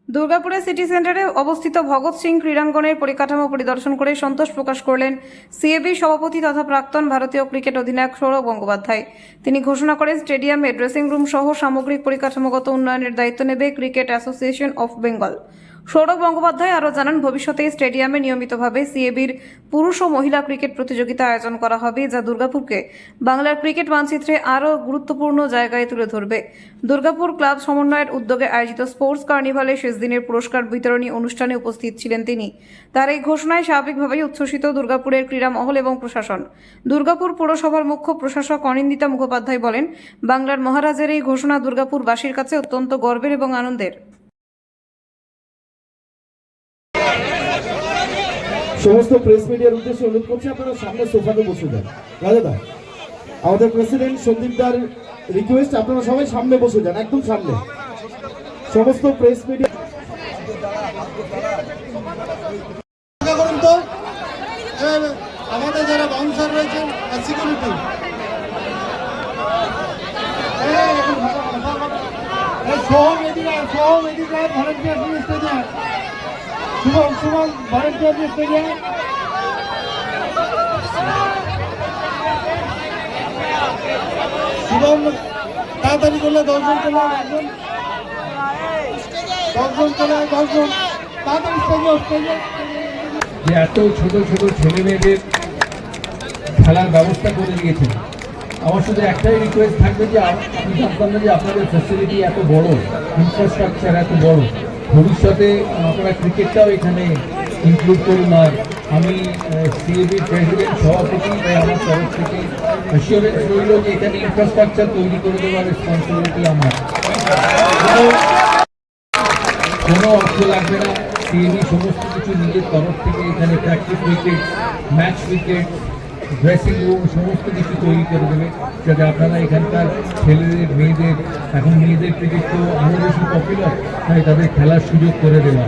দুর্গাপুরের সিটি সেন্টারে অবস্থিত ভগৎ সিং ক্রীড়াঙ্গনের পরিকাঠামো পরিদর্শন করে সন্তোষ প্রকাশ করলেন সিএবি সভাপতি তথা প্রাক্তন ভারতীয় ক্রিকেট অধিনায়ক সৌরভ গঙ্গোপাধ্যায়। তিনি ঘোষণা করেন, স্টেডিয়ামে ড্রেসিং রুম সহ সামগ্রিক পরিকাঠামোগত উন্নয়নের দায়িত্ব নেবে cricket association of Bengal. Sourav Gangopadhyay আরও জানান, ভবিষ্যতে স্টেডিয়ামে নিয়মিতভাবে সিএবির পুরুষ ও মহিলা ক্রিকেট প্রতিযোগিতা আয়োজন করা হবে, যা দুর্গাপুরকে বাংলার ক্রিকেট মানচিত্রে আরও গুরুত্বপূর্ণ জায়গায় তুলে ধরবে। দুর্গাপুর ক্লাব সমন্বয়ের উদ্যোগে আয়োজিত স্পোর্টস কার্নিভালে শেষ দিনের পুরস্কার বিতরণী অনুষ্ঠানে উপস্থিত ছিলেন তিনি। তার এই ঘোষণায় স্বাভাবিকভাবেই উচ্ছ্বসিত দুর্গাপুরের ক্রীড়া মহল এবং প্রশাসন। দুর্গাপুর পুরসভার মুখ্য প্রশাসক অনিন্দিতা মুখোপাধ্যায় বলেন, বাংলার মহারাজের এই ঘোষণা দুর্গাপুরবাসীর কাছে অত্যন্ত গর্বের এবং আনন্দের। সমস্ত প্রেস মিডিয়ার উদ্দেশ্যে অনুরোধ করছি, আপনারা সামনে সোফাতে বসে যান। রাজাদা, আমাদের প্রেসিডেন্ট সন্দীপ দার রিকোয়েস্ট, আপনারা সবাই সামনে বসে যান, একদম সামনে। সমস্ত প্রেস মিডিয়া করুন তো, আমাদের যারা বাউন্সার রয়েছেন সিকিউরিটি সোহম এদিকে ভলেন্টিয়ার স্টেজে, শুভম ভলেন্টিয়ার স্টেজে, শুভম তাড়াতাড়ি করলে 10 জন চলে, 10 জন তাড়াতাড়ি স্টেজে। যে এত ছোট ছোট ছেলে মেয়েদের খেলার ব্যবস্থা করে দিয়েছেন, আমার শুধু একটাই রিকোয়েস্ট থাকবে যে আমি জানতাম না যে আপনাদের ফ্যাসিলিটি এত বড়, ইনফ্রাস্ট্রাকচার এত বড়। ভবিষ্যতে আপনারা ক্রিকেটটাও এখানে ইনক্লুড করুন। আর আমি সিএবির প্রেসিডেন্ট সভাপতি, তাই আমার তরফ থেকে অ্যাসিওরেন্স রইল যে এখানে ইনফ্রাস্ট্রাকচার তৈরি করে দেওয়ার রেসপন্সিবিলিটি আমার। কোনো অর্থ লাগবে না, সিএবি সমস্ত কিছু নিজের তরফ থেকে এখানে practice wicket, match wicket, dressing room সমস্ত কিছু তৈরি করে দেবে, যাতে আপনারা এখানকার ছেলেদের মেয়েদের, এখন মেয়েদের ক্রিকেট তো আরও বেশি পপুলার, তাই তাদের খেলার সুযোগ করে দেওয়া।